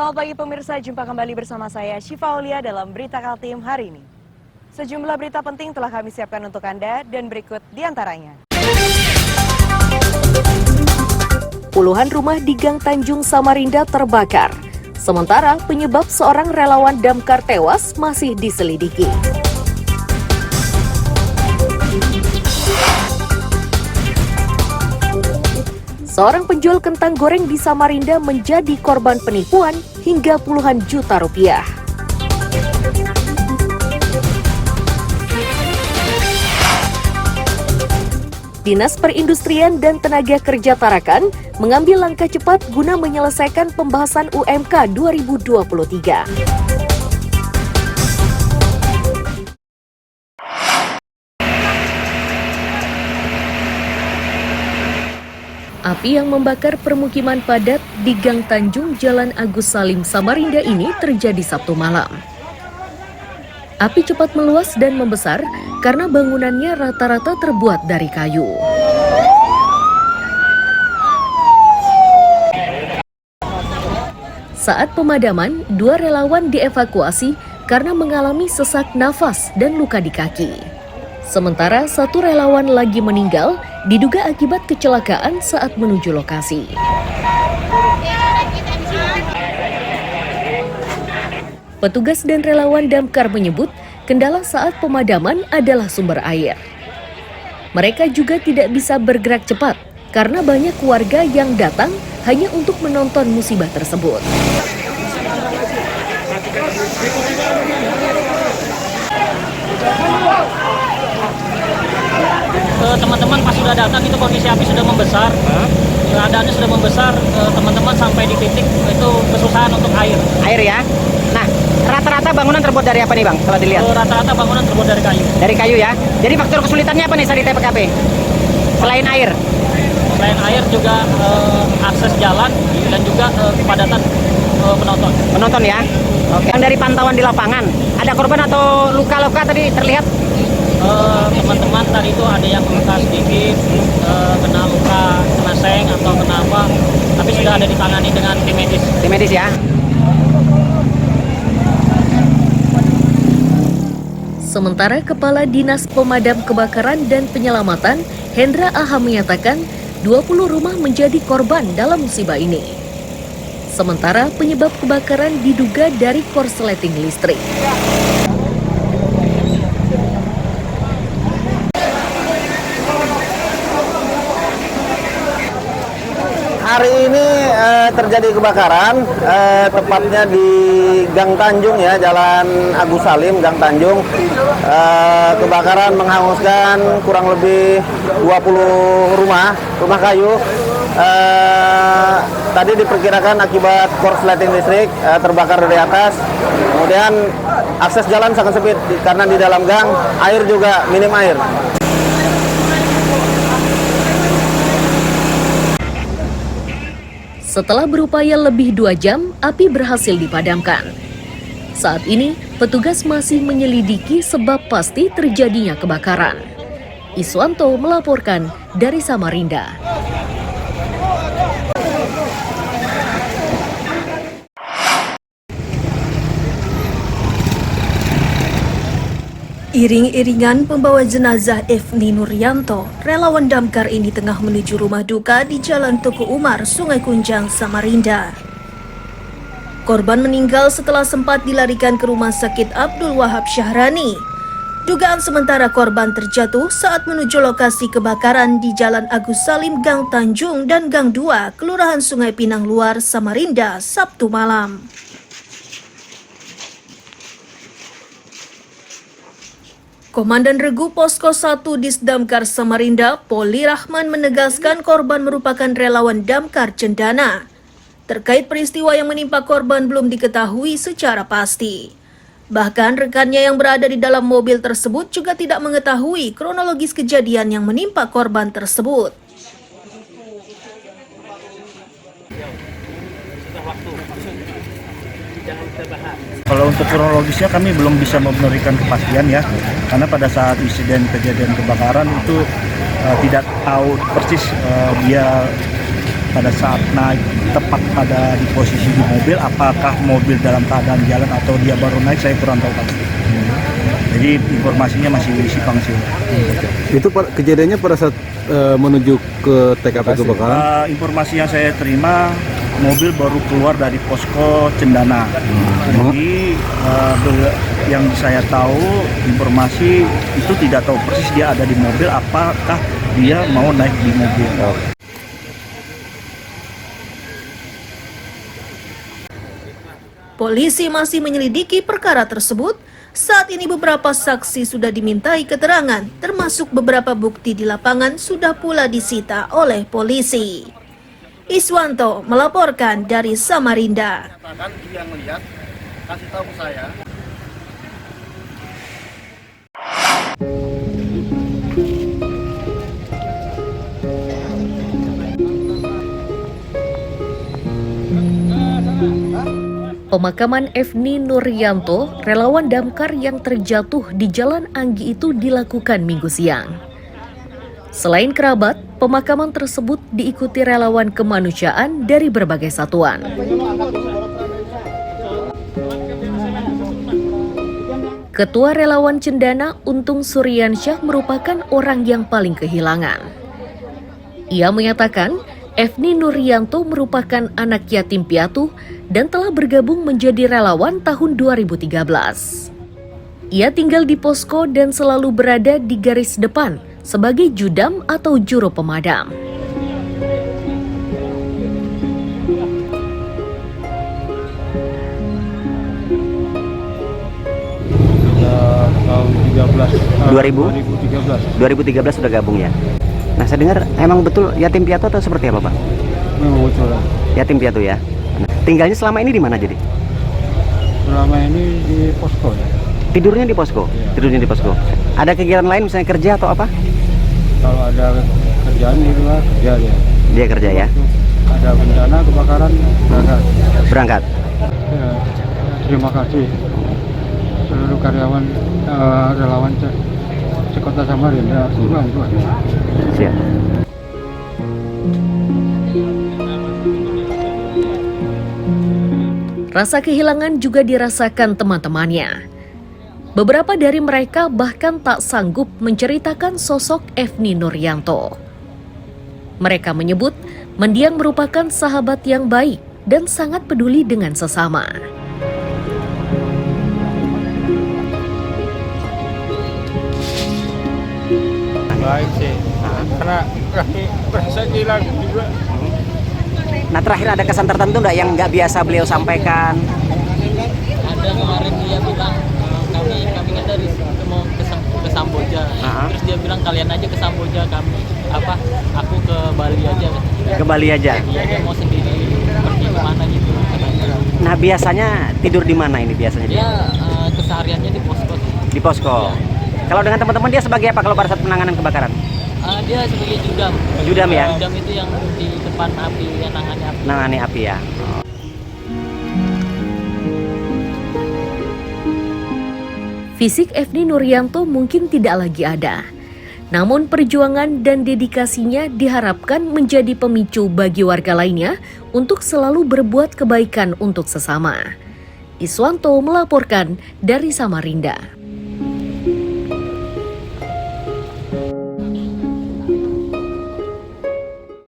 Selamat pagi pemirsa, jumpa kembali bersama saya Syifa Aulia dalam Berita Kaltim hari ini. Sejumlah berita penting telah kami siapkan untuk Anda dan berikut diantaranya. Puluhan rumah di Gang Tanjung Samarinda terbakar. Sementara penyebab seorang relawan damkar tewas masih diselidiki. Seorang penjual kentang goreng di Samarinda menjadi korban penipuan hingga puluhan juta rupiah. Dinas Perindustrian dan Tenaga Kerja Tarakan mengambil langkah cepat guna menyelesaikan pembahasan UMK 2023. Api yang membakar permukiman padat di Gang Tanjung Jalan Agus Salim Samarinda ini terjadi Sabtu malam. Api cepat meluas dan membesar karena bangunannya rata-rata terbuat dari kayu. Saat pemadaman, 2 relawan dievakuasi karena mengalami sesak nafas dan luka di kaki. Sementara 1 relawan lagi meninggal diduga akibat kecelakaan saat menuju lokasi. Petugas dan relawan damkar menyebut kendala saat pemadaman adalah sumber air. Mereka juga tidak bisa bergerak cepat karena banyak warga yang datang hanya untuk menonton musibah tersebut. Teman-teman pas sudah datang itu kondisi api sudah membesar, keadaannya sudah membesar, teman-teman sampai di titik itu kesusahan untuk air. Air ya. Nah, rata-rata bangunan terbuat dari apa nih Bang? Setelah dilihat. Rata-rata bangunan terbuat dari kayu. Dari kayu ya. Jadi faktor kesulitannya apa nih saat di TPKP? Selain air. Selain air juga akses jalan dan juga kepadatan penonton. Penonton ya. Oke. Yang dari pantauan di lapangan, ada korban atau luka-luka tadi terlihat? Teman-teman tadi itu ada yang luka sedikit, kena luka, kena seng atau kena apa, tapi sudah ada ditangani dengan tim medis. Tim medis ya. Sementara Kepala Dinas Pemadam Kebakaran dan Penyelamatan, Hendra Aha menyatakan 20 rumah menjadi korban dalam musibah ini. Sementara penyebab kebakaran diduga dari korsleting listrik. Hari ini terjadi kebakaran, tepatnya di Gang Tanjung ya, Jalan Agus Salim, Gang Tanjung. Kebakaran menghanguskan kurang lebih 20 rumah kayu. Tadi diperkirakan akibat korsleting listrik terbakar dari atas. Kemudian akses jalan sangat sempit karena di dalam gang air juga minim air. Setelah berupaya lebih 2 jam, api berhasil dipadamkan. Saat ini, petugas masih menyelidiki sebab pasti terjadinya kebakaran. Iswanto melaporkan dari Samarinda. Iring-iringan pembawa jenazah Efni Nuryanto, relawan damkar ini tengah menuju rumah duka di Jalan Tuku Umar, Sungai Kunjang, Samarinda. Korban meninggal setelah sempat dilarikan ke Rumah Sakit Abdul Wahab Syahrani. Dugaan sementara korban terjatuh saat menuju lokasi kebakaran di Jalan Agus Salim, Gang Tanjung dan Gang 2, Kelurahan Sungai Pinang Luar, Samarinda, Sabtu malam. Komandan Regu Posko 1 Disdamkar Samarinda, Poli Rahman menegaskan korban merupakan relawan damkar cendana. Terkait peristiwa yang menimpa korban belum diketahui secara pasti. Bahkan rekannya yang berada di dalam mobil tersebut juga tidak mengetahui kronologis kejadian yang menimpa korban tersebut. Kalau untuk kronologisnya kami belum bisa memberikan kepastian ya, karena pada saat insiden kejadian kebakaran itu tidak tahu persis dia pada saat naik tepat pada di posisi di mobil, apakah mobil dalam keadaan jalan atau dia baru naik, saya kurang tahu Pak. Jadi informasinya masih simpang siur. Itu kejadiannya pada saat menuju ke TKP kebakaran? Informasi yang saya terima, mobil baru keluar dari posko Cendana. Jadi yang saya tahu, informasi itu tidak tahu persis dia ada di mobil, apakah dia mau naik di mobil. Polisi masih menyelidiki perkara tersebut. Saat ini beberapa saksi sudah dimintai keterangan, termasuk beberapa bukti di lapangan sudah pula disita oleh polisi. Iswanto melaporkan dari Samarinda. Yang melihat, kasih tahu saya. Pemakaman Efni Nuryanto, relawan damkar yang terjatuh di Jalan Anggi itu dilakukan Minggu siang. Selain kerabat, pemakaman tersebut diikuti relawan kemanusiaan dari berbagai satuan. Ketua Relawan Cendana, Untung Suryansyah, merupakan orang yang paling kehilangan. Ia menyatakan, Efni Nuryanto merupakan anak yatim piatu dan telah bergabung menjadi relawan tahun 2013. Ia tinggal di posko dan selalu berada di garis depan sebagai judam atau juru pemadam. Tahun 2013 sudah gabung ya. Nah, saya dengar emang betul yatim piatu atau seperti apa, Pak? memang betul. Yatim piatu ya. Nah, tinggalnya selama ini di mana jadi? Selama ini di posko ya. Tidurnya di posko. Iya. Tidurnya di posko. Ada kegiatan lain misalnya kerja atau apa? Kalau ada kerjaan di luar kerja ya. Dia kerja ya. Ada bencana kebakaran Berangkat. Ya, terima kasih seluruh karyawan relawan sekota Samarinda. Siap. Rasa kehilangan juga dirasakan teman-temannya. Beberapa dari mereka bahkan tak sanggup menceritakan sosok Efni Nuryanto. Mereka menyebut mendiang merupakan sahabat yang baik dan sangat peduli dengan sesama. Baik sih, karena kami merasa kehilangan juga. Nah, terakhir ada kesan tertentu nggak yang nggak biasa beliau sampaikan? Ada kemarin dia bilang kami kan dari mau ke Samboja. Terus dia bilang kalian aja ke Samboja, aku ke Bali aja. Ke Bali aja. Iya, dia mau sendiri pergi kemana gitu katanya. Nah, biasanya tidur di mana ini biasanya? Dia kesehariannya di posko. Di posko. Kalau dengan teman-teman dia sebagai apa kalau pada saat penanganan kebakaran? Dia sebagai judam. Judam ya? Judam itu yang di depan api, yang nangani api. Nangani api ya. Fisik Efni Nuryanto mungkin tidak lagi ada. Namun perjuangan dan dedikasinya diharapkan menjadi pemicu bagi warga lainnya untuk selalu berbuat kebaikan untuk sesama. Iswanto melaporkan dari Samarinda.